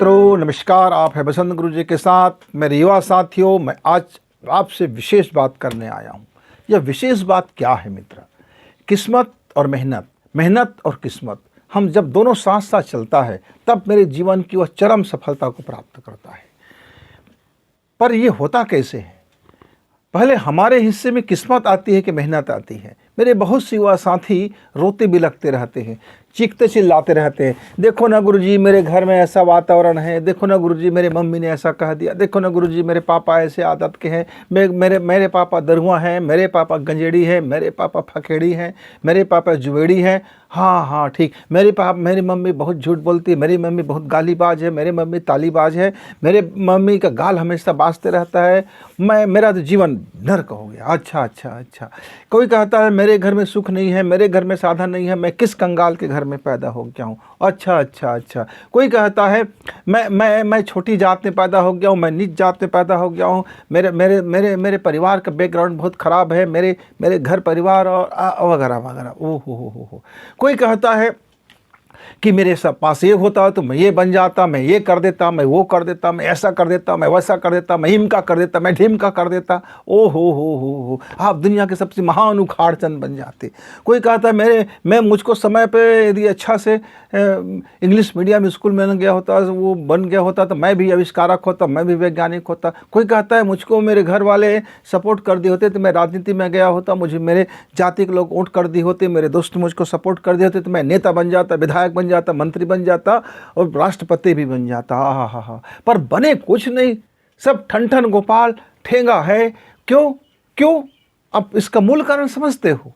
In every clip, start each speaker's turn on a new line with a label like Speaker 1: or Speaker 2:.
Speaker 1: मित्रों नमस्कार, आप है बसंत गुरु जी के साथ। मेरे युवा साथियों, मैं आज आपसे विशेष बात करने आया हूँ। यह विशेष बात क्या है मित्र? किस्मत और मेहनत, मेहनत और किस्मत, हम जब दोनों साथ साथ चलता है तब मेरे जीवन की वह चरम सफलता को प्राप्त करता है। पर यह होता कैसे है? पहले हमारे हिस्से में किस्मत आती है कि मेहनत आती है? मेरे बहुत से युवा साथी रोते बिलखते रहते हैं, चीखते चिल्लाते रहते हैं, देखो ना गुरुजी मेरे घर में ऐसा वातावरण है, देखो ना गुरुजी मेरे मम्मी ने ऐसा कह दिया, देखो ना गुरुजी मेरे पापा ऐसे आदत के हैं, मेरे पापा दरुआ हैं, मेरे पापा गंजेड़ी है, मेरे पापा फकेड़ी हैं, मेरे पापा जुवेड़ी हैं। हाँ ठीक, मेरी मम्मी बहुत झूठ बोलती है, मेरी मम्मी बहुत गालीबाज है, मेरी मम्मी तालीबाज है, मेरे मम्मी का गाल हमेशा बाजते रहता है, मेरा तो जीवन नर्क हो गया। अच्छा। कोई कहता है मेरे घर में सुख नहीं है, मेरे घर में साधन नहीं है, मैं किस कंगाल के घर में पैदा हो गया हूँ। अच्छा। कोई कहता है मैं छोटी जात में पैदा हो गया हूँ, मैं नीच जात में पैदा हो गया हूँ, मेरे परिवार का बैकग्राउंड बहुत ख़राब है, मेरे घर परिवार और वगैरह वगैरह। ओहो। कोई कहता है कि मेरे सब पास ये होता तो मैं ये बन जाता, मैं ये कर देता, मैं वो कर देता, मैं ऐसा कर देता, मैं वैसा कर देता, मैं इमका कर देता, मैं ढिमका कर देता। हो, आप दुनिया के सबसे महान उखाड़ चंद बन जाते। कोई कहता है मैं मुझको समय पे यदि अच्छा से इंग्लिश मीडियम स्कूल में बन गया होता तो मैं भी आविष्कारक होता, मैं भी वैज्ञानिक होता। कोई कहता है मुझको मेरे घर वाले सपोर्ट कर दिए होते तो मैं राजनीति में गया होता, मुझे मेरे जाति के लोग वोट कर दिए होते, मेरे दोस्त मुझको सपोर्ट कर दिए होते तो मैं नेता बन जाता, विधायक बन जाता, मंत्री बन जाता और राष्ट्रपति भी बन जाता। हा। पर बने कुछ नहीं, सब ठन गोपाल ठेंगा है। क्यों? अब इसका मूल कारण समझते हो?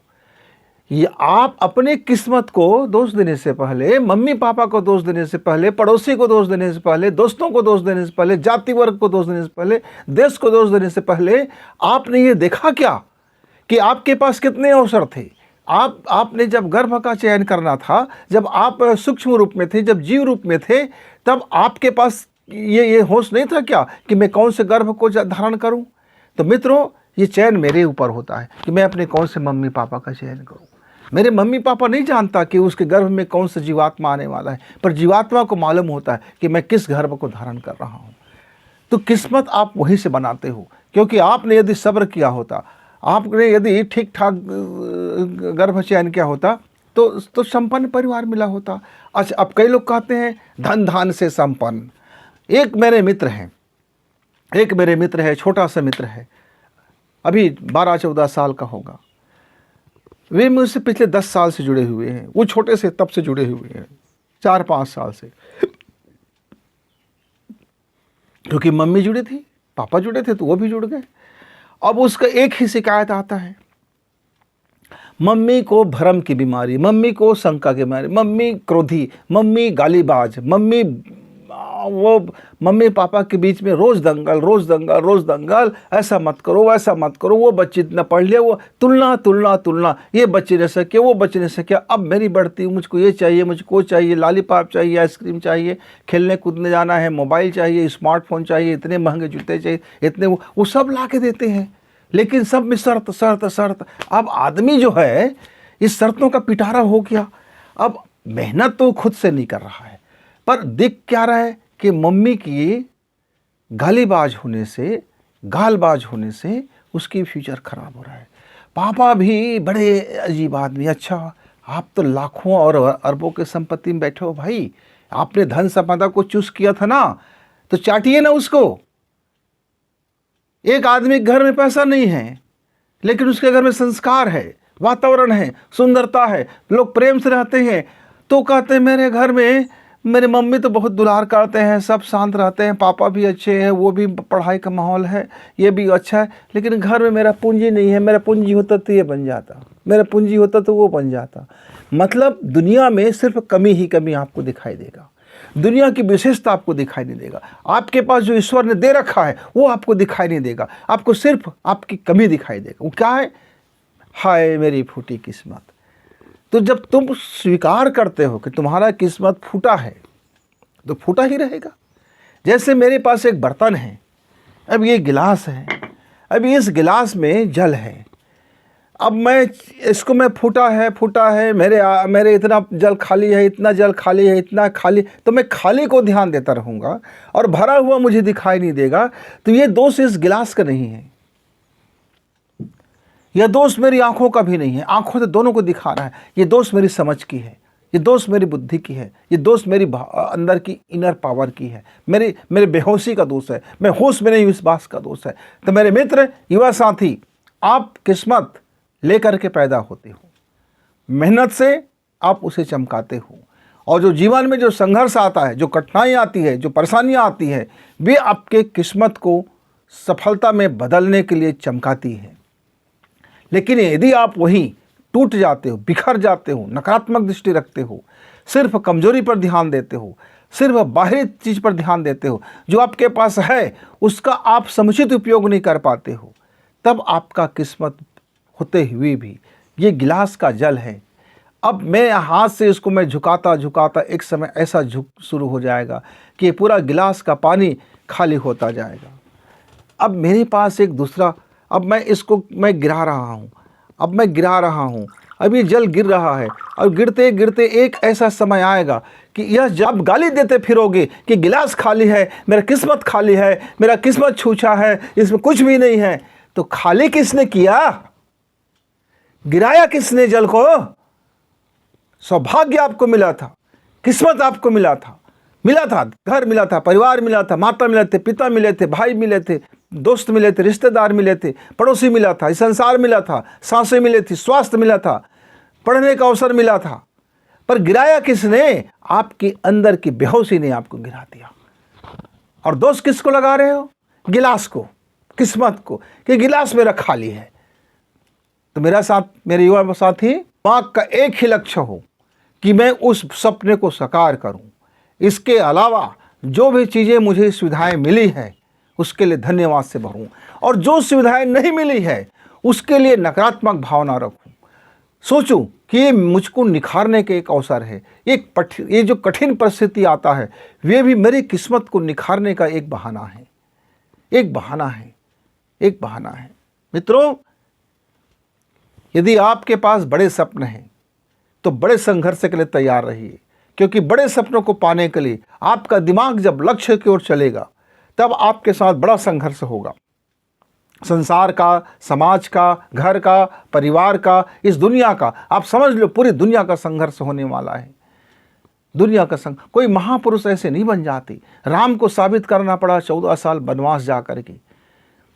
Speaker 1: ये आप अपने किस्मत को दोष देने से पहले, मम्मी पापा को दोष देने से पहले, पड़ोसी को दोष देने से पहले, दोस्तों को दोष देने से पहले, जाति वर्ग को दोष देने से पहले, देश को दोष देने से पहले आपने ये देखा क्या कि आपके पास कितने अवसर थे? आपने जब गर्भ का चयन करना था, जब आप सूक्ष्म रूप में थे, जब जीव रूप में थे, तब आपके पास ये होश नहीं था क्या कि मैं कौन से गर्भ को धारण करूं? तो मित्रों, ये चयन मेरे ऊपर होता है कि मैं अपने कौन से मम्मी पापा का चयन करूं। मेरे मम्मी पापा नहीं जानता कि उसके गर्भ में कौन सा जीवात्मा आने वाला है, पर जीवात्मा को मालूम होता है कि मैं किस गर्भ को धारण कर रहा हूँ। तो किस्मत आप वहीं से बनाते हो, क्योंकि आपने यदि सब्र किया होता, आपने यदि ठीक ठाक गर्भ चयन किया होता तो संपन्न परिवार मिला होता। अच्छा, अब कई लोग कहते हैं धन धान से संपन्न। एक मेरे मित्र है, छोटा सा मित्र है, अभी 12-14 साल का होगा। वे मुझसे पिछले 10 साल से जुड़े हुए हैं। वो छोटे से तब से जुड़े हुए हैं, 4-5 साल से, क्योंकि मम्मी जुड़ी थी, पापा जुड़े थे तो वो भी जुड़ गए। अब उसका एक ही शिकायत आता है, मम्मी को भ्रम की बीमारी, मम्मी को शंका की बीमारी, मम्मी क्रोधी, मम्मी गालीबाज, मम्मी पापा के बीच में रोज दंगल, ऐसा मत करो, वैसा मत करो, वो बच्चे इतना पढ़ लिया, वो तुलना, ये बच्चे ने सके, वो बच्चे ने सके, अब मेरी बढ़ती, मुझको ये चाहिए, मुझको चाहिए, लॉलीपॉप चाहिए, आइसक्रीम चाहिए, खेलने कूदने जाना है, मोबाइल चाहिए, स्मार्टफोन चाहिए, इतने महंगे जूते चाहिए, इतने वो सब ला के देते हैं। लेकिन सब में शर्त। अब आदमी जो है इस शर्तों का पिटारा हो गया। अब मेहनत तो खुद से नहीं कर रहा है, पर दिख क्या रहा है कि मम्मी की गालीबाज गालबाज होने से उसकी फ्यूचर खराब हो रहा है। पापा भी बड़े अजीब आदमी। अच्छा, आप तो लाखों और अरबों के संपत्ति में बैठे हो भाई, आपने धन संपदा को चूज किया था ना, तो चाटिए ना उसको। एक आदमी के घर में पैसा नहीं है, लेकिन उसके घर में संस्कार है, वातावरण है, सुंदरता है, लोग प्रेम से रहते हैं, तो कहते हैं मेरे घर में मेरे मम्मी तो बहुत दुलार करते हैं, सब शांत रहते हैं, पापा भी अच्छे हैं, वो भी पढ़ाई का माहौल है, ये भी अच्छा है, लेकिन घर में मेरा पूंजी नहीं है, मेरा पूंजी होता तो ये बन जाता, मेरा पूंजी होता तो वो बन जाता। मतलब दुनिया में सिर्फ कमी ही कमी आपको दिखाई देगा, दुनिया की विशेषता आपको दिखाई नहीं देगा। आपके पास जो ईश्वर ने दे रखा है वो आपको दिखाई नहीं देगा, आपको सिर्फ आपकी कमी दिखाई देगा। वो क्या है? हाय मेरी फूटी किस्मत। तो जब तुम स्वीकार करते हो कि तुम्हारा किस्मत फूटा है तो फूटा ही रहेगा। जैसे मेरे पास एक बर्तन है, अब ये गिलास है, अब इस गिलास में जल है, अब मैं फूटा है, मेरे इतना जल खाली है, इतना जल खाली है, इतना खाली, तो मैं खाली को ध्यान देता रहूँगा और भरा हुआ मुझे दिखाई नहीं देगा। तो ये दोष इस गिलास का नहीं है, यह दोष मेरी आंखों का भी नहीं है, आंखों से दोनों को दिखा रहा है। ये दोष मेरी समझ की है, ये दोष मेरी बुद्धि की है, ये दोष मेरी अंदर की इनर पावर की है, मेरे बेहोशी का दोष है, मैं होश में नहीं हूँ, इस बात का दोष है। तो मेरे मित्र, युवा साथी, आप किस्मत लेकर के पैदा होते हो, मेहनत से आप उसे चमकाते हो, और जो जीवन में जो संघर्ष आता है, जो कठिनाई आती है, जो परेशानियाँ आती है, वे आपके किस्मत को सफलता में बदलने के लिए चमकाती है। लेकिन यदि आप वहीं टूट जाते हो, बिखर जाते हो, नकारात्मक दृष्टि रखते हो, सिर्फ कमजोरी पर ध्यान देते हो, सिर्फ बाहरी चीज़ पर ध्यान देते हो, जो आपके पास है उसका आप समुचित उपयोग नहीं कर पाते हो, तब आपका किस्मत होते हुए भी ये गिलास का जल है। अब मैं हाथ से इसको मैं झुकाता झुकाता एक समय ऐसा झुक शुरू हो जाएगा कि पूरा गिलास का पानी खाली होता जाएगा। अब मेरे पास एक दूसरा, अब मैं गिरा रहा हूँ, अब ये जल गिर रहा है, और गिरते गिरते एक ऐसा समय आएगा कि यह जब गाली देते फिरोगे कि गिलास खाली है, मेरा किस्मत खाली है, मेरा किस्मत छूछा है, इसमें कुछ भी नहीं है, तो खाली किसने किया? गिराया किसने जल को? सौभाग्य आपको मिला था, किस्मत आपको मिला था, घर मिला था, परिवार मिला था, माता मिले थे, पिता मिले थे, भाई मिले थे, दोस्त मिले थे, रिश्तेदार मिले थे, पड़ोसी मिला था, संसार मिला था, सांसें मिले थी, स्वास्थ्य मिला था, पढ़ने का अवसर मिला था, पर गिराया किसने? आपके अंदर की बेहोशी ने आपको गिरा दिया। और दोष किसको लगा रहे हो? गिलास को, किस्मत को, कि गिलास मेरा खाली है। तो मेरे युवा साथी, दिमाग का एक ही लक्ष्य हो कि मैं उस सपने को साकार करूं। इसके अलावा जो भी चीज़ें मुझे सुविधाएं मिली है उसके लिए धन्यवाद से भरूं, और जो सुविधाएं नहीं मिली है उसके लिए नकारात्मक भावना रखूं। सोचूं कि ये मुझको निखारने के एक अवसर है, ये जो कठिन परिस्थिति आता है वे भी मेरी किस्मत को निखारने का एक बहाना है। मित्रों, यदि आपके पास बड़े सपन हैं तो बड़े संघर्ष के लिए तैयार रहिए, क्योंकि बड़े सपनों को पाने के लिए आपका दिमाग जब लक्ष्य की ओर चलेगा तब आपके साथ बड़ा संघर्ष होगा। संसार का, समाज का, घर का, परिवार का, इस दुनिया का, आप समझ लो पूरी दुनिया का संघर्ष होने वाला है। कोई महापुरुष ऐसे नहीं बन जाते। राम को साबित करना पड़ा 14 साल वनवास जा करके,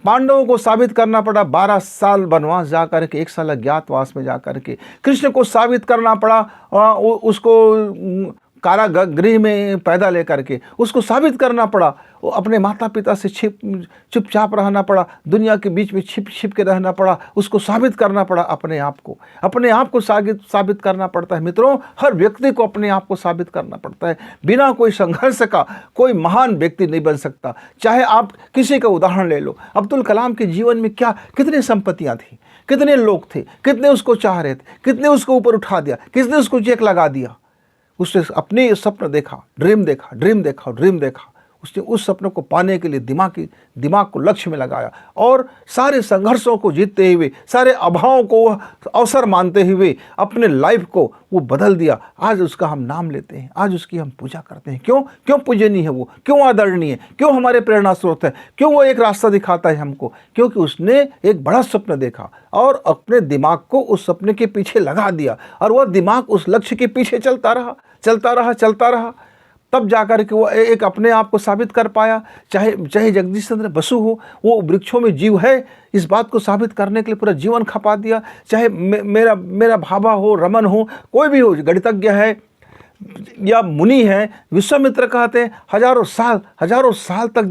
Speaker 1: पांडवों को साबित करना पड़ा 12 साल वनवास जा करके, 1 साल अज्ञातवास में जा करके, कृष्ण को साबित करना पड़ा उसको कारागृह में पैदा लेकर के, उसको साबित करना पड़ा, वो अपने माता पिता से चुपचाप रहना पड़ा, दुनिया के बीच में छिप के रहना पड़ा, उसको साबित करना पड़ा अपने आप को साबित करना पड़ता है। मित्रों, हर व्यक्ति को अपने आप को साबित करना पड़ता है। बिना कोई संघर्ष का कोई महान व्यक्ति नहीं बन सकता। चाहे आप किसी का उदाहरण ले लो, अब्दुल कलाम के जीवन में कितनी संपत्तियाँ थी, कितने लोग थे, कितने उसको चाह रहे थे, कितने उसको ऊपर उठा दिया, किसने उसको चेक लगा दिया। उसने अपने सपना देखा, ड्रीम देखा, उसने उस सपनों को पाने के लिए दिमाग को लक्ष्य में लगाया, और सारे संघर्षों को जीतते हुए, सारे अभावों को अवसर मानते हुए अपने लाइफ को वो बदल दिया। आज उसका हम नाम लेते हैं, आज उसकी हम पूजा करते हैं। क्यों पूजनीय है वो? क्यों आदरणीय है? क्यों हमारे प्रेरणा स्रोत है? क्यों वो एक रास्ता दिखाता है हमको? क्योंकि उसने एक बड़ा स्वप्न देखा और अपने दिमाग को उस सपने के पीछे लगा दिया, और वह दिमाग उस लक्ष्य के पीछे चलता रहा। तब जाकर के वो एक अपने आप को साबित कर पाया। चाहे जगदीश चंद्र बसु हो, वो वृक्षों में जीव है, इस बात को साबित करने के लिए पूरा जीवन खपा दिया। चाहे मेरा भाभा हो, रमन हो, कोई भी हो, गणितज्ञ है या मुनि है, विश्वामित्र कहते हैं, हजारों साल तक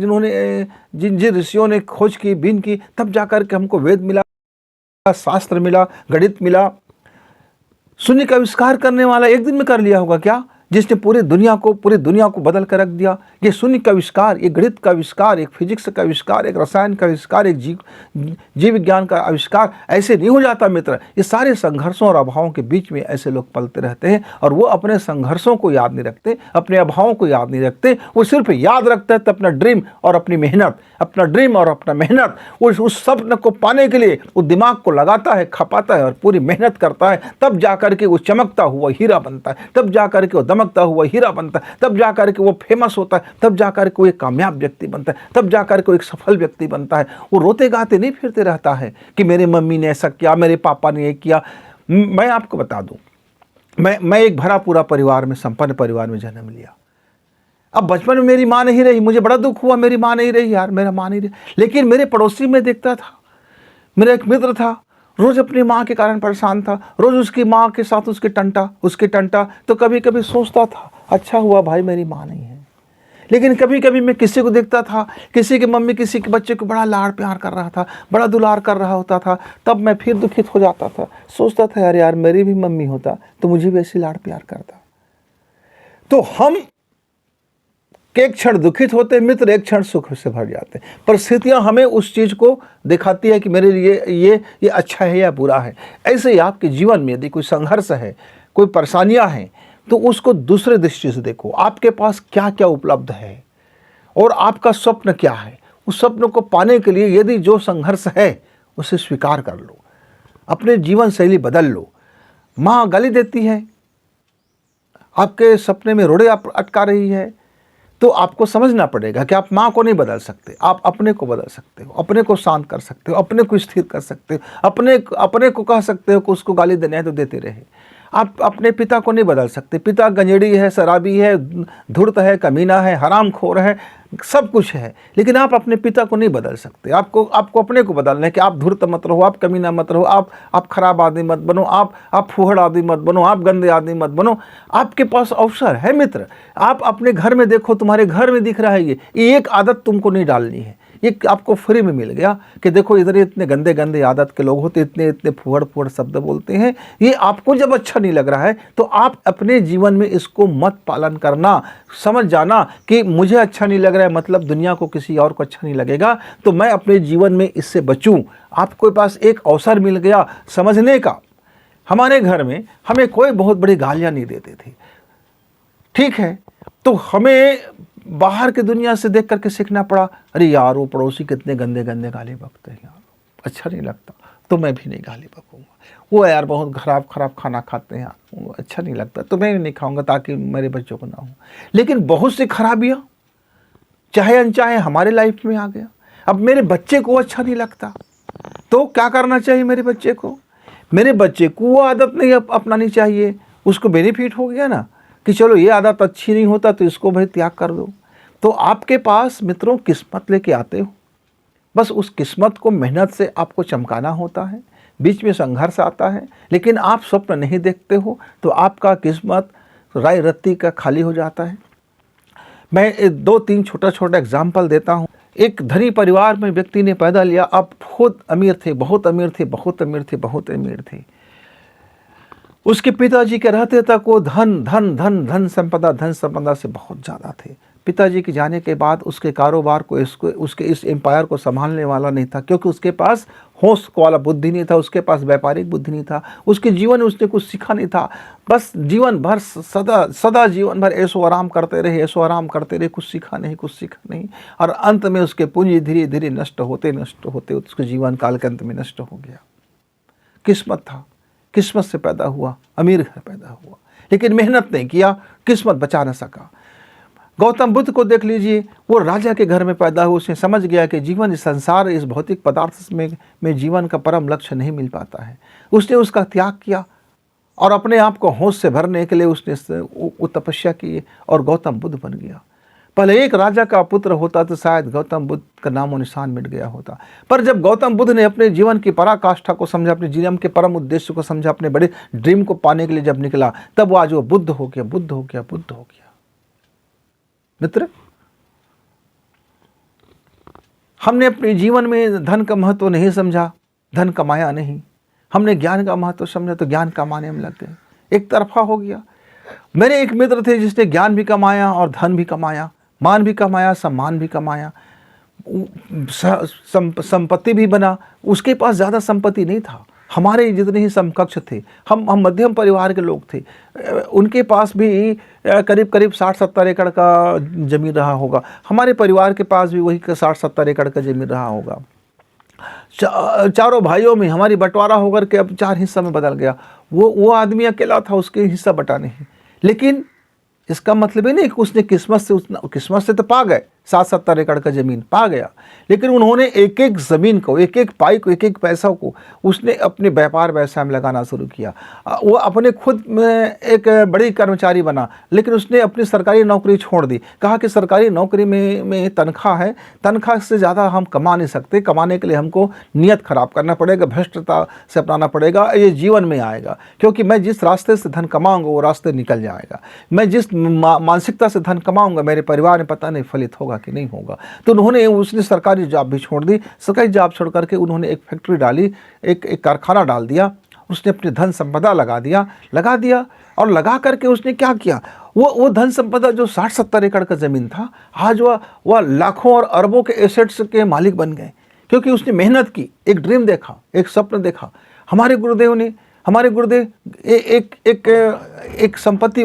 Speaker 1: जिन ऋषियों ने खोज की, बीन की, तब जाकर के हमको वेद मिला, शास्त्र मिला, गणित मिला। शून्य का आविष्कार करने वाला एक दिन में कर लिया होगा क्या? जिसने पूरी दुनिया को बदल कर रख दिया। ये शून्य का आविष्कार, ये गणित का आविष्कार, एक फिजिक्स का आविष्कार, एक रसायन का आविष्कार, एक जीव विज्ञान का आविष्कार ऐसे नहीं हो जाता मित्र। ये सारे संघर्षों और अभावों के बीच में ऐसे लोग पलते रहते हैं, और वो अपने संघर्षों को याद नहीं रखते, अपने अभावों को याद नहीं रखते। वो सिर्फ याद रखते हैं अपना ड्रीम और अपनी मेहनत। अपना ड्रीम और अपना मेहनत, उस सपने को पाने के लिए वो दिमाग को लगाता है, खपाता है और पूरी मेहनत करता है, तब जा कर के वो चमकता हुआ हीरा बनता है, तब जा कर के वो दमकता हुआ हीरा बनता है, तब जा कर के वो फेमस होता है, तब जा कर के वो एक कामयाब व्यक्ति बनता है, तब जा कर के वो एक सफल व्यक्ति बनता है। वो रोते गाते नहीं फिरते रहता है कि मेरी मम्मी ने ऐसा किया, मेरे पापा ने ये किया। मैं आपको बता दूं, मैं एक भरा पूरा परिवार में, संपन्न परिवार में जन्म लिया। अब बचपन में मेरी माँ नहीं रही, मुझे बड़ा दुख हुआ, मेरी माँ नहीं रही यार, मेरा माँ नहीं रही। लेकिन मेरे पड़ोसी में देखता था, मेरा एक मित्र था, रोज़ अपनी माँ के कारण परेशान था, रोज़ उसकी माँ के साथ उसके टंटा। तो कभी कभी सोचता था अच्छा हुआ भाई मेरी माँ नहीं है। लेकिन कभी कभी मैं किसी को देखता था, किसी की मम्मी किसी के बच्चे को बड़ा लाड़ प्यार कर रहा था, बड़ा दुलार कर रहा होता था, तब मैं फिर दुखित हो जाता था। सोचता था यार मेरी भी मम्मी होता तो मुझे भी ऐसी लाड़ प्यार करता। तो हम एक क्षण दुखित होते, मित्र एक क्षण सुख से भर जाते। परिस्थितियां हमें उस चीज़ को दिखाती है कि मेरे लिए ये अच्छा है या बुरा है। ऐसे ही आपके जीवन में यदि कोई संघर्ष है, कोई परेशानियां हैं, तो उसको दूसरे दृष्टि से देखो। आपके पास क्या क्या उपलब्ध है और आपका स्वप्न क्या है। उस स्वप्न को पाने के लिए यदि जो संघर्ष है उसे स्वीकार कर लो, अपने जीवन शैली बदल लो। माँ गाली देती है, आपके सपने में रोड़े अटका रही है, तो आपको समझना पड़ेगा कि आप माँ को नहीं बदल सकते, आप अपने को बदल सकते हो, अपने को शांत कर सकते हो, अपने को स्थिर कर सकते हो, अपने को कह सकते हो कि उसको गाली देना है तो देते रहे। आप अपने पिता को नहीं बदल सकते। पिता गंजेड़ी है, शराबी है, धूर्त है, कमीना है, हरामखोर है, सब कुछ है, लेकिन आप अपने पिता को नहीं बदल सकते। आपको अपने को बदलना है कि आप धूर्त मत रहो, आप कमीना मत रहो, आप खराब आदमी मत बनो, आप फूहड़ आदमी मत बनो, आप गंदे आदमी मत बनो। आपके पास अवसर है मित्र। आप अपने घर में देखो, तुम्हारे घर में दिख रहा है ये एक आदत तुमको नहीं डालनी है। ये आपको फ्री में मिल गया कि देखो इधर इतने गंदे गंदे आदत के लोग होते, इतने फुहड़ शब्द बोलते हैं। ये आपको जब अच्छा नहीं लग रहा है तो आप अपने जीवन में इसको मत पालन करना। समझ जाना कि मुझे अच्छा नहीं लग रहा है, मतलब दुनिया को किसी और को अच्छा नहीं लगेगा, तो मैं अपने जीवन में इससे बचूं। आपके पास एक अवसर मिल गया समझने का। हमारे घर में हमें कोई बहुत बड़ी गालियाँ नहीं देते थे, ठीक है, तो हमें बाहर की दुनिया से देख करके सीखना पड़ा। अरे यार वो पड़ोसी कितने गंदे गंदे गाली बकते हैं यार, अच्छा नहीं लगता, तो मैं भी नहीं गाली बकूंगा। वो यार बहुत खराब खाना खाते हैं यार, वो अच्छा नहीं लगता, तो मैं भी नहीं खाऊंगा ताकि मेरे बच्चों को ना हो। लेकिन बहुत सी खराबियाँ चाहे अनचाहे हमारे लाइफ में आ गया। अब मेरे बच्चे को अच्छा नहीं लगता तो क्या करना चाहिए? मेरे बच्चे को वो आदत नहीं अपनानी चाहिए। उसको बेनिफिट हो गया ना कि चलो ये आदत अच्छी नहीं होता तो इसको भाई त्याग कर दो। तो आपके पास मित्रों किस्मत लेके आते हो, बस उस किस्मत को मेहनत से आपको चमकाना होता है। बीच में संघर्ष आता है, लेकिन आप स्वप्न नहीं देखते हो तो आपका किस्मत राय रत्ती का खाली हो जाता है। मैं 2-3 छोटा एग्जाम्पल देता हूँ। एक धनी परिवार में व्यक्ति ने पैदा लिया। अब बहुत अमीर थे। उसके पिताजी के रहते तक वो धन संपदा से बहुत ज़्यादा थे। पिताजी के जाने के बाद उसके कारोबार को उसके इस एम्पायर को संभालने वाला नहीं था, क्योंकि उसके पास होश वाला बुद्धि नहीं था, उसके पास व्यापारिक बुद्धि नहीं था, उसके जीवन में उसने कुछ सीखा नहीं था। बस जीवन भर सदा जीवन भर ऐशो आराम करते रहे, कुछ सीखा नहीं। और अंत में उसके पूंजी धीरे धीरे नष्ट होते उसके जीवन काल के अंत में नष्ट हो गया। किस्मत से पैदा हुआ, अमीर घर पैदा हुआ, लेकिन मेहनत नहीं किया, किस्मत बचा न सका। गौतम बुद्ध को देख लीजिए, वो राजा के घर में पैदा हुआ। उसने समझ गया कि जीवन, इस संसार, इस भौतिक पदार्थ में जीवन का परम लक्ष्य नहीं मिल पाता है। उसने उसका त्याग किया और अपने आप को होश से भरने के लिए उसने तपस्या की और गौतम बुद्ध बन गया। पहले एक राजा का पुत्र होता तो शायद गौतम बुद्ध का नामो निशान मिट गया होता। पर जब गौतम बुद्ध ने अपने जीवन की पराकाष्ठा को समझा, अपने जीवन के परम उद्देश्य को समझा, अपने बड़े ड्रीम को पाने के लिए जब निकला, तब वो आज वो बुद्ध हो गया। मित्र, हमने अपने जीवन में धन का महत्व नहीं समझा, धन कमाया नहीं। हमने ज्ञान का महत्व समझा तो ज्ञान कमाने में लग गए, एक तरफा हो गया। मेरे एक मित्र थे जिसने ज्ञान भी कमाया और धन भी कमाया, मान भी कमाया, सम्मान भी कमाया, संपत्ति भी बना। उसके पास ज़्यादा संपत्ति नहीं था, हमारे जितने ही समकक्ष थे, हम मध्यम परिवार के लोग थे, उनके पास भी करीब करीब 60-70 एकड़ का ज़मीन रहा होगा। हमारे परिवार के पास भी वही 60-70 एकड़ का ज़मीन रहा होगा। चारों भाइयों में हमारी बंटवारा होकर के अब 4 हिस्सा में बदल गया। वो आदमी अकेला था, उसके हिस्सा बटा नहीं। लेकिन इसका मतलब ही नहीं कि उसने किस्मत से तो पा गए, 60-70 एकड़ का ज़मीन पा गया, लेकिन उन्होंने एक एक ज़मीन को, एक एक पाई को, एक एक पैसा को उसने अपने व्यापार व्यवसाय में लगाना शुरू किया। वो अपने खुद में एक बड़ी कर्मचारी बना, लेकिन उसने अपनी सरकारी नौकरी छोड़ दी। कहा कि सरकारी नौकरी में तनख्वाह है, तनख्वाह से ज़्यादा हम कमा नहीं सकते, कमाने के लिए हमको नियत खराब करना पड़ेगा, भ्रष्टता से अपनाना पड़ेगा, ये जीवन में आएगा। क्योंकि मैं जिस रास्ते से धन कमाऊँगा वो रास्ते निकल जाएगा, मैं जिस मानसिकता से धन कमाऊँगा मेरे परिवार में पता नहीं फलित होगा कि नहीं होगा। तो उसने सरकारी जॉब भी छोड़ दी। सरकारी जॉब छोड़ करके उन्होंने एक फैक्ट्री डाली, एक कारखाना डाल दिया। उसने अपनी धन संपदा लगा दिया और लगा करके उसने क्या किया, वो धन संपदा जो 60-70 एकड़ का ज़मीन था, आज वह लाखों और अरबों के एसेट्स के मालिक बन गए। क्योंकि उसने मेहनत की, एक ड्रीम देखा, एक स्वप्न देखा। हमारे गुरुदेव एक संपत्ति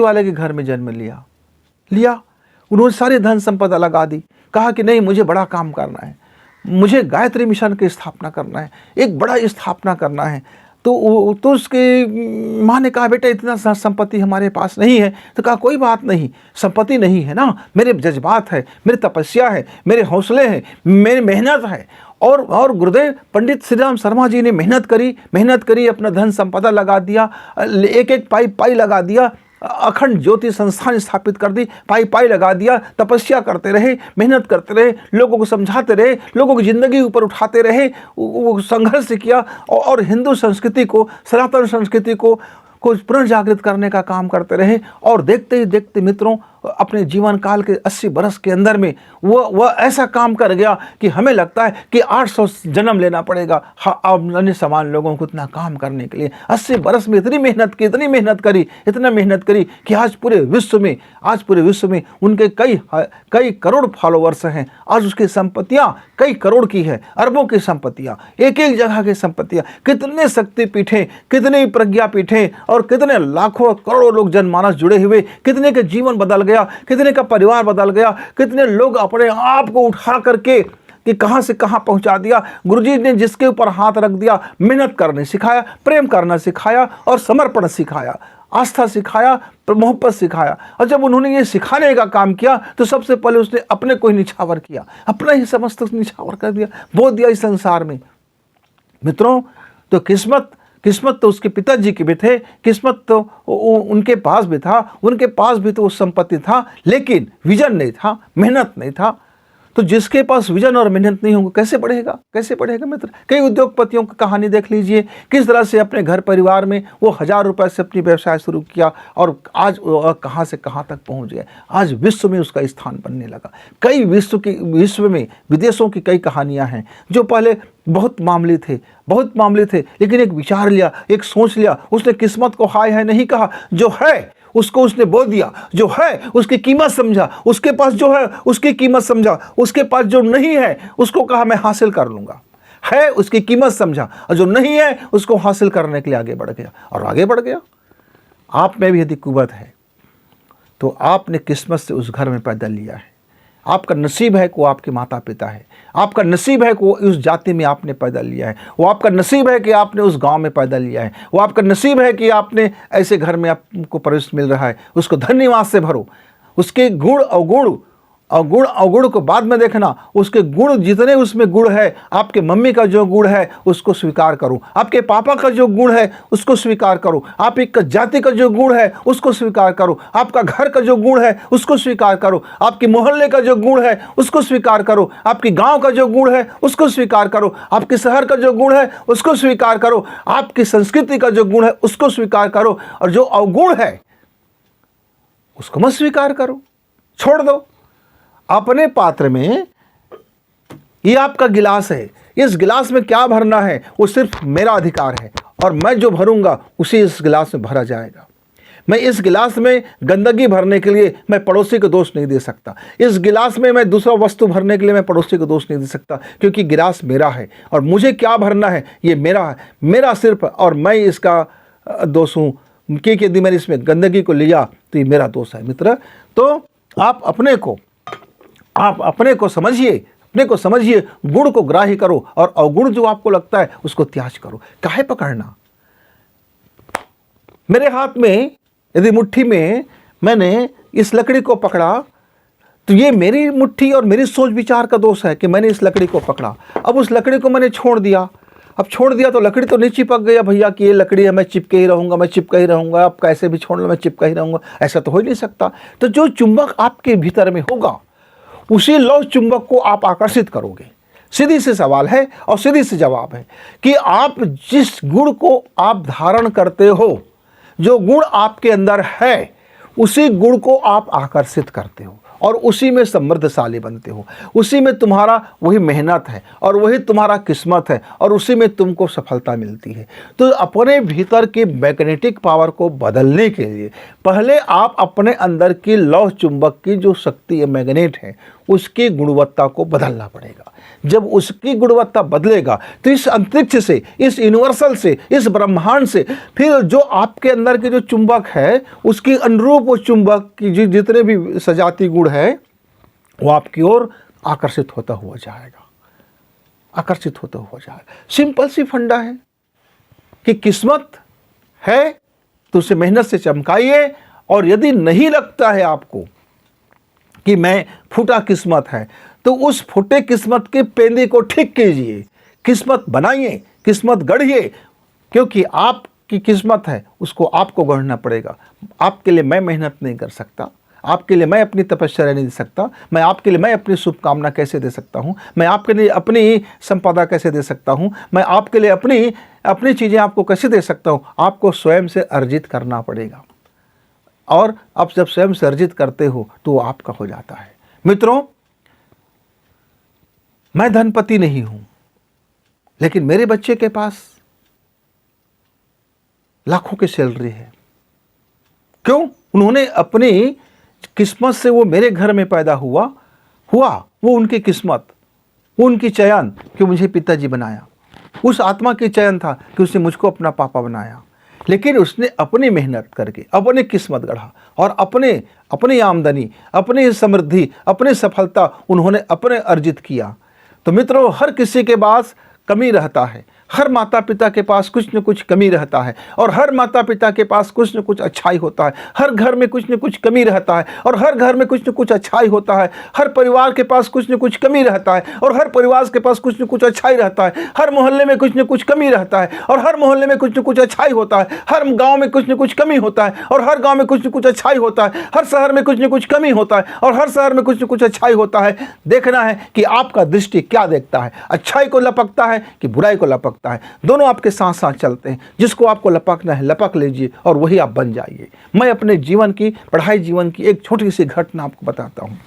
Speaker 1: वाले के घर में जन्म लिया। उन्होंने सारी धन संपदा लगा दी। कहा कि नहीं, मुझे बड़ा काम करना है, मुझे गायत्री मिशन की स्थापना करना है, एक बड़ा स्थापना करना है। तो उसके माँ ने कहा, बेटा इतना संपत्ति हमारे पास नहीं है। तो कहा कोई बात नहीं, संपत्ति नहीं है ना, मेरे जज्बात है, मेरी तपस्या है, मेरे हौसले हैं, मेरी मेहनत है। और गुरुदेव पंडित श्री राम शर्मा जी ने मेहनत करी, अपना धन संपदा लगा दिया, एक एक पाई लगा दिया, अखंड ज्योति संस्थान स्थापित कर दी, पाई लगा दिया, तपस्या करते रहे, मेहनत करते रहे, लोगों को समझाते रहे, लोगों की ज़िंदगी ऊपर उठाते रहे, वो संघर्ष किया और हिंदू संस्कृति को, सनातन संस्कृति को पुनर्जागृत करने का काम करते रहे। और देखते ही देखते मित्रों, अपने जीवन काल के 80 बरस के अंदर में वह ऐसा काम कर गया कि हमें लगता है कि 800 जन्म लेना पड़ेगा अन्य समान लोगों को इतना काम करने के लिए। 80 बरस में इतनी मेहनत करी कि आज पूरे विश्व में उनके कई करोड़ फॉलोवर्स हैं। आज उसकी संपत्तियां कई करोड़ की है, अरबों की संपत्तियां, एक एक जगह की संपत्तियां, कितने शक्तिपीठें, कितने प्रज्ञापीठें और कितने लाखों करोड़ों लोग जनमानस जुड़े हुए, कितने के जीवन बदल गया, कितने का परिवार बदल गया, कितने लोग अपने आप को उठा करके कि कहां से कहां पहुंचा दिया। गुरुजी ने जिसके ऊपर हाथ रख दिया, मेहनत करने सिखाया, प्रेम करना सिखाया और समर्पण सिखाया, आस्था सिखाया, मोहब्बत सिखाया। और जब उन्होंने ये सिखाने का काम किया तो सबसे पहले उसने अपने को ही निछावर किया, अपना ही समस्त निछावर कर दिया, बो दिया इस संसार में। मित्रों, तो किस्मत तो उसके पिताजी के भी थे, किस्मत तो उनके पास भी था, उनके पास भी तो वो संपत्ति था, लेकिन विजन नहीं था, मेहनत नहीं था। तो जिसके पास विजन और मेहनत नहीं होगा कैसे बढ़ेगा मित्र। कई उद्योगपतियों की कहानी देख लीजिए, किस तरह से अपने घर परिवार में वो 1000 रुपए से अपनी व्यवसाय शुरू किया और आज कहाँ से कहाँ तक पहुँच गए। आज विश्व में उसका स्थान बनने लगा। कई विश्व में विदेशों की कई कहानियाँ हैं जो पहले बहुत मामूली थे, लेकिन एक विचार लिया, एक सोच लिया, उसने किस्मत को हाय है नहीं कहा, जो है उसको उसने बोल दिया, जो है उसकी कीमत समझा, उसके पास जो है उसकी कीमत समझा, उसके पास जो नहीं है उसको कहा मैं हासिल कर लूँगा, है उसकी कीमत समझा, और जो नहीं है उसको हासिल करने के लिए आगे बढ़ गया। आप में भी यदि कुवत है तो आपने किस्मत से उस घर में पैदा लिया है। आपका नसीब है कि वो आपके माता पिता है, आपका नसीब है कि वो उस जाति में आपने पैदा लिया है, वो आपका नसीब है कि आपने उस गांव में पैदा लिया है, वो आपका नसीब है कि आपने ऐसे घर में आपको प्रवेश मिल रहा है। उसको धन्यवाद से भरो। उसके गुण अवगुण को बाद में देखना, उसके गुण जितने उसमें गुण है, आपके मम्मी का जो गुण है उसको स्वीकार करो, आपके पापा का जो गुण है उसको स्वीकार करो, आप एक जाति का जो गुण है उसको स्वीकार करो, आपका घर का जो गुण है उसको स्वीकार करो, आपके मोहल्ले का जो गुण है उसको स्वीकार करो, आपके गांव का जो गुण है उसको स्वीकार करो, आपके शहर का जो गुण है उसको स्वीकार करो, आपकी संस्कृति का जो गुण है उसको स्वीकार करो, और जो अवगुण है उसको मत स्वीकार करो, छोड़ दो। अपने पात्र में ये आपका गिलास है, इस गिलास में क्या भरना है वो सिर्फ मेरा अधिकार है, और मैं जो भरूंगा उसी इस गिलास में भरा जाएगा। मैं इस गिलास में गंदगी भरने के लिए मैं पड़ोसी को दोष नहीं दे सकता। इस गिलास में मैं दूसरा वस्तु भरने के लिए मैं पड़ोसी को दोष नहीं दे सकता, क्योंकि गिलास मेरा है और मुझे क्या भरना है ये मेरा है, मेरा सिर्फ, और मैं इसका दोष हूँ कि यदि मैंने इसमें गंदगी को लिया तो ये मेरा दोष है। मित्र, तो आप अपने को समझिए, अपने को समझिए, गुण को ग्राह्य करो और अवगुण जो आपको लगता है उसको त्याज करो। काहे पकड़ना? मेरे हाथ में यदि मुट्ठी में मैंने इस लकड़ी को पकड़ा तो ये मेरी मुट्ठी और मेरी सोच विचार का दोष है कि मैंने इस लकड़ी को पकड़ा। अब उस लकड़ी को मैंने छोड़ दिया, अब छोड़ दिया तो लकड़ी तो नहीं चिपक गया भैया कि ये लकड़ी है, मैं चिपके ही रहूँगा, मैं चिपका ही रहूँगा, अब कैसे भी छोड़ लो मैं चिपका ही रहूँगा, ऐसा तो हो ही नहीं सकता। तो जो चुंबक आपके भीतर में होगा उसी लौह चुंबक को आप आकर्षित करोगे। सीधी सी सवाल है और सीधी सी जवाब है कि आप जिस गुण को आप धारण करते हो, जो गुण आपके अंदर है, उसी गुण को आप आकर्षित करते हो और उसी में समृद्धशाली बनते हो। उसी में तुम्हारा वही मेहनत है और वही तुम्हारा किस्मत है और उसी में तुमको सफलता मिलती है। तो अपने भीतर की मैग्नेटिक पावर को बदलने के लिए पहले आप अपने अंदर की लौह चुंबक की जो शक्ति है, मैग्नेट है, उसकी गुणवत्ता को बदलना पड़ेगा। जब उसकी गुणवत्ता बदलेगा तो इस अंतरिक्ष से, इस यूनिवर्सल से, इस ब्रह्मांड से फिर जो आपके अंदर के जो चुंबक है उसकी अनुरूप वो चुंबक की जितने भी सजाती गुण है वो आपकी ओर आकर्षित होता हुआ जाएगा, आकर्षित होता हुआ जाएगा। सिंपल सी फंडा है कि किस्मत है तो उसे मेहनत से चमकाइए, और यदि नहीं लगता है आपको कि मैं फूटा किस्मत है तो उस फूटे किस्मत के पेंदे को ठीक कीजिए, किस्मत बनाइए, किस्मत गढ़िए, क्योंकि आपकी किस्मत है उसको आपको गढ़ना पड़ेगा। आपके लिए मैं मेहनत नहीं कर सकता, आपके लिए मैं अपनी तपस्या नहीं दे सकता, मैं आपके लिए मैं अपनी शुभकामना कैसे दे सकता हूँ, मैं आपके लिए अपनी संपदा कैसे दे सकता हूँ, मैं आपके लिए अपनी चीज़ें आपको कैसे दे सकता हूँ। आपको स्वयं से अर्जित करना पड़ेगा, और आप जब स्वयं से अर्जित करते हो तो वो आपका हो जाता है। मित्रों, मैं धनपति नहीं हूं, लेकिन मेरे बच्चे के पास लाखों की सैलरी है। क्यों? उन्होंने अपनी किस्मत से, वो मेरे घर में पैदा हुआ, वो उनकी किस्मत, वो उनकी चयन कि मुझे पिताजी बनाया, उस आत्मा की चयन था कि उसने मुझको अपना पापा बनाया। लेकिन उसने अपनी मेहनत करके अपनी किस्मत गढ़ा और अपनी आमदनी, अपनी समृद्धि, अपनी सफलता उन्होंने अपने अर्जित किया। तो मित्रों, हर किसी के पास कमी रहता है, हर माता पिता के पास कुछ न कुछ कमी रहता है, और हर माता पिता के पास कुछ न कुछ अच्छाई होता है। हर घर में कुछ न कुछ कमी रहता है और हर घर में कुछ न कुछ अच्छाई होता है। हर परिवार के पास कुछ न कुछ कमी रहता है और हर परिवार के पास कुछ न कुछ अच्छाई रहता है। हर मोहल्ले में कुछ न कुछ कमी रहता है और हर मोहल्ले में कुछ न कुछ अच्छाई होता है। हर गाँव में कुछ न कुछ कमी होता है और हर गाँव में कुछ न कुछ अच्छाई होता है। हर शहर में कुछ न कुछ कमी होता है और हर शहर में कुछ न कुछ अच्छाई होता है। देखना है कि आपका दृष्टि क्या देखता है, अच्छाई को लपकता है कि बुराई को लपकता है। दोनों आपके साथ साथ चलते हैं। जिसको आपको लपकना है लपक लीजिए और वही आप बन जाइए। मैं अपने जीवन की, पढ़ाई जीवन की एक छोटी सी घटना आपको बताता हूँ।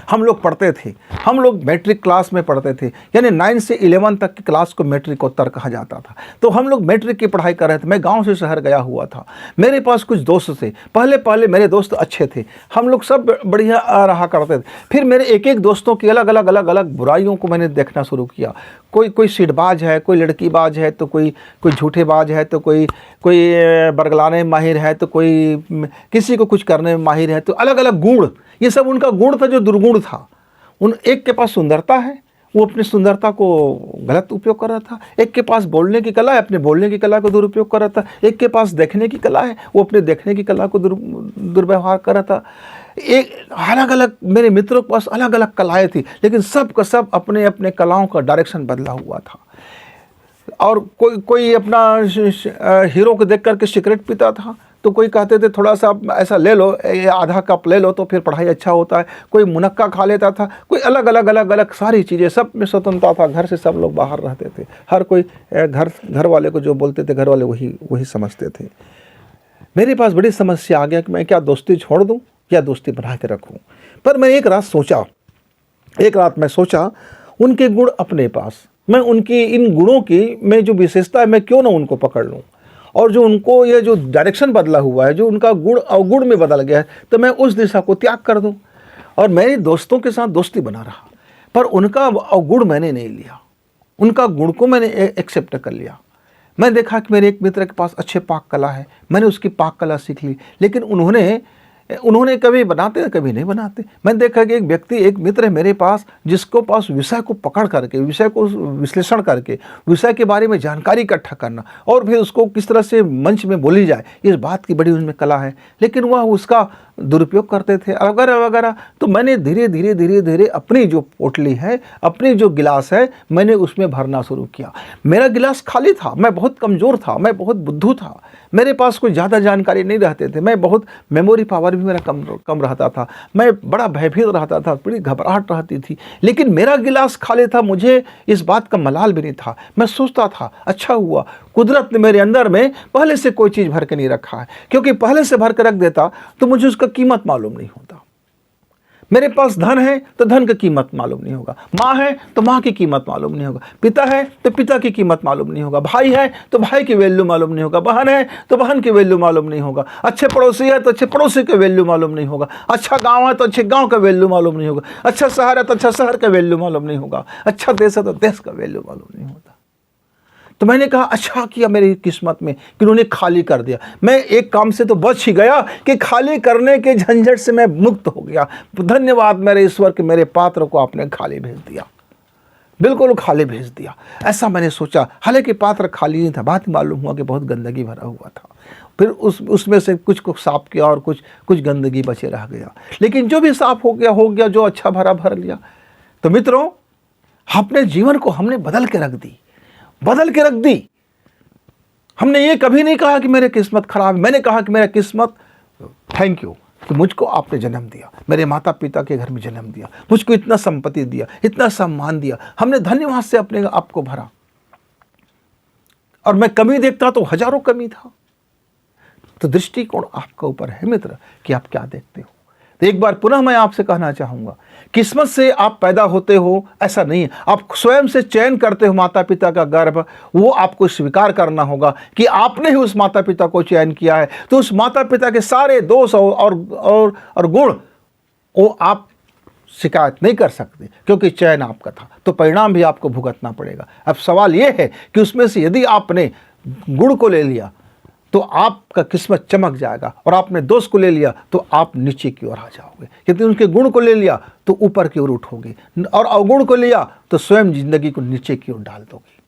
Speaker 1: हम लोग पढ़ते थे, हम लोग मैट्रिक क्लास में पढ़ते थे, यानी 9 से 11 तक की क्लास को मैट्रिकोत्तर कहा जाता था। तो हम लोग मैट्रिक की पढ़ाई कर रहे थे। मैं गांव से शहर गया हुआ था। मेरे पास कुछ दोस्त थे। पहले मेरे दोस्त अच्छे थे, हम लोग सब बढ़िया रहा करते थे। फिर मेरे एक दोस्तों की अलग अलग बुराइयों को मैंने देखना शुरू किया। कोई सीटबाज है, कोई लड़कीबाज है, तो कोई झूठेबाज है, तो कोई बरगलाने में माहिर है, तो कोई किसी को कुछ करने में माहिर है। तो अलग अलग गुण, ये सब उनका गुण था जो दुर्गुण था। एक के पास सुंदरता है, वो अपनी सुंदरता को गलत उपयोग कर रहा था। एक के पास बोलने की कला है, अपने बोलने की कला को दुरुपयोग कर रहा था। एक के पास देखने की कला है, वो अपने देखने की कला को दुर्व्यवहार कर रहा था। एक अलग अलग मेरे मित्रों के पास अलग अलग कलाएं थी, लेकिन सब का सब अपने अपने कलाओं का डायरेक्शन बदला हुआ था। और कोई अपना हीरो को देख करके सिगरेट पीता था, तो कोई कहते थे थोड़ा सा ऐसा ले लो, आधा कप ले लो तो फिर पढ़ाई अच्छा होता है। कोई मुनक्का खा लेता था, कोई अलग सारी चीज़ें, सब में स्वतंत्रता था। घर से सब लोग बाहर रहते थे। हर कोई घर वाले को जो बोलते थे घर वाले वही समझते थे। मेरे पास बड़ी समस्या आ गया कि मैं क्या दोस्ती छोड़ दूं या दोस्ती बना के रखूं। पर मैं एक रात मैं सोचा उनके गुण अपने पास, मैं उनकी इन गुणों की मैं जो विशेषता है मैं क्यों ना उनको पकड़ लूं। और जो उनको ये जो डायरेक्शन बदला हुआ है, जो उनका गुण अवगुण में बदल गया है, तो मैं उस दिशा को त्याग कर दूं। और मेरे दोस्तों के साथ दोस्ती बना रहा, पर उनका अवगुण मैंने नहीं लिया, उनका गुण को मैंने एक्सेप्ट कर लिया। मैं देखा कि मेरे एक मित्र के पास अच्छे पाक कला है, मैंने उसकी पाक कला सीख ली, लेकिन उन्होंने कभी बनाते कभी नहीं बनाते। मैंने देखा कि एक व्यक्ति, एक मित्र है मेरे पास, जिसको पास विषय को पकड़ करके, विषय को विश्लेषण करके, विषय के बारे में जानकारी इकट्ठा करना और फिर उसको किस तरह से मंच में बोली जाए, इस बात की बड़ी उनमें कला है, लेकिन वह उसका दुरुपयोग करते थे वगैरह वगैरह। तो मैंने धीरे धीरे अपनी जो पोटली है, अपनी जो गिलास है, मैंने उसमें भरना शुरू किया। मेरा गिलास खाली था, मैं बहुत कमज़ोर था, मैं बहुत बुद्धू था, मेरे पास कोई ज़्यादा जानकारी नहीं रहते थे, मैं बहुत मेमोरी पावर भी मेरा कम रहता था, मैं बड़ा भयभीत रहता था, बड़ी घबराहट रहती थी, लेकिन मेरा गिलास खाली था। मुझे इस बात का मलाल भी नहीं था। मैं सोचता था अच्छा हुआ कुदरत ने मेरे अंदर में पहले से कोई चीज़ भर के नहीं रखा है, क्योंकि पहले से भर के रख देता तो मुझे उसका कीमत मालूम नहीं होता। मेरे पास धन है तो धन की कीमत मालूम नहीं होगा, माँ है तो माँ की कीमत मालूम नहीं होगा, पिता है तो पिता की कीमत मालूम नहीं होगा, भाई है तो भाई की वैल्यू मालूम नहीं होगा, बहन है तो बहन की वैल्यू मालूम नहीं होगा, अच्छे पड़ोसी है तो अच्छे पड़ोसी की वैल्यू मालूम नहीं होगा, अच्छा गाँव है तो अच्छे गाँव का वैल्यू मालूम नहीं होगा, अच्छा शहर है तो अच्छा शहर का वैल्यू मालूम नहीं होगा, अच्छा देश है तो देश का वैल्यू मालूम नहीं होता। तो मैंने कहा अच्छा किया मेरी किस्मत में कि उन्होंने खाली कर दिया। मैं एक काम से तो बच ही गया कि खाली करने के झंझट से मैं मुक्त हो गया। धन्यवाद मेरे ईश्वर के मेरे पात्र को आपने खाली भेज दिया, बिल्कुल खाली भेज दिया। ऐसा मैंने सोचा, हालांकि पात्र खाली नहीं था, बात मालूम हुआ कि बहुत गंदगी भरा हुआ था। फिर उसमें से कुछ को साफ किया और कुछ गंदगी बचे रह गया, लेकिन जो भी साफ हो गया, जो अच्छा भरा भर लिया। तो मित्रों, अपने जीवन को हमने बदल के रख दी। हमने ये कभी नहीं कहा कि मेरी किस्मत खराब है, मैंने कहा कि मेरा किस्मत, थैंक यू कि मुझको आपने जन्म दिया, मेरे माता पिता के घर में जन्म दिया, मुझको इतना संपत्ति दिया, इतना सम्मान दिया। हमने धन्यवाद से अपने आप को भरा। और मैं कमी देखता तो हजारों कमी था। तो दृष्टिकोण आपका ऊपर है मित्र कि आप क्या देखते हो। तो एक बार पुनः मैं आपसे कहना चाहूँगा, किस्मत से आप पैदा होते हो ऐसा नहीं है, आप स्वयं से चयन करते हो माता पिता का गर्भ। वो आपको स्वीकार करना होगा कि आपने ही उस माता पिता को चयन किया है। तो उस माता पिता के सारे दोष और गुण वो आप शिकायत नहीं कर सकते, क्योंकि चयन आपका था, तो परिणाम भी आपको भुगतना पड़ेगा। अब सवाल ये है कि उसमें से यदि आपने गुण को ले लिया तो आपका किस्मत चमक जाएगा, और आपने दोष को ले लिया तो आप नीचे की ओर आ जाओगे। यदि उनके गुण को ले लिया तो ऊपर की ओर उठोगे, और अवगुण को लिया तो स्वयं जिंदगी को नीचे की ओर डाल दोगे।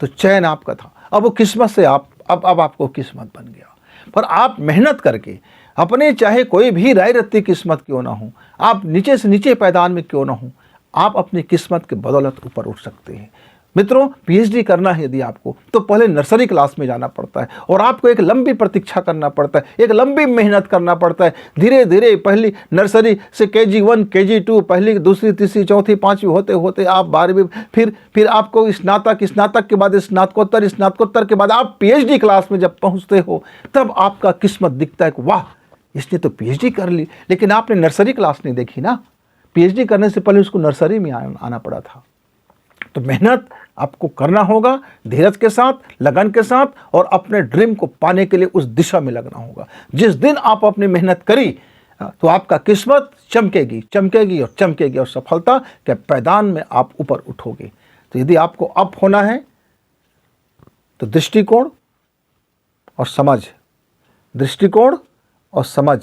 Speaker 1: तो चयन आपका था, अब वो किस्मत से अब आपको किस्मत बन गया। पर आप मेहनत करके अपने, चाहे कोई भी राय रत्ती किस्मत क्यों ना हो, आप नीचे से नीचे पैदान में क्यों ना हो, आप अपनी किस्मत के बदौलत ऊपर उठ सकते हैं। मित्रों, पीएचडी करना है यदि आपको, तो पहले नर्सरी क्लास में जाना पड़ता है, और आपको एक लंबी प्रतीक्षा करना पड़ता है, एक लंबी मेहनत करना पड़ता है। धीरे धीरे पहली नर्सरी से KG1 KG2, पहली दूसरी तीसरी चौथी पाँचवीं होते होते आप 12वीं, फिर आपको स्नातक के बाद स्नातकोत्तर के बाद आप पीएचडी क्लास में जब पहुँचते हो, तब आपका किस्मत दिखता है कि वाह, इसने तो पीएचडी कर ली। लेकिन आपने नर्सरी क्लास नहीं देखी ना, पीएचडी करने से पहले उसको नर्सरी में आना पड़ा था। तो मेहनत आपको करना होगा, धीरज के साथ, लगन के साथ, और अपने ड्रीम को पाने के लिए उस दिशा में लगना होगा। जिस दिन आप अपनी मेहनत करी तो आपका किस्मत चमकेगी और सफलता के पैदान में आप ऊपर उठोगे। तो यदि आपको अप होना है तो दृष्टिकोण और समझ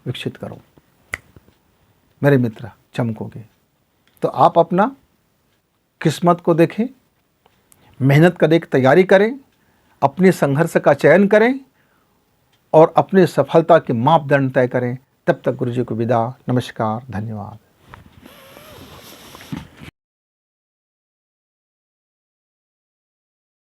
Speaker 1: विकसित करो मेरे मित्र, चमकोगे। तो आप अपना किस्मत को देखें, मेहनत करने की तैयारी करें, अपने संघर्ष का चयन करें, और अपने सफलता के मापदंड तय करें। तब तक गुरु जी को विदा। नमस्कार, धन्यवाद।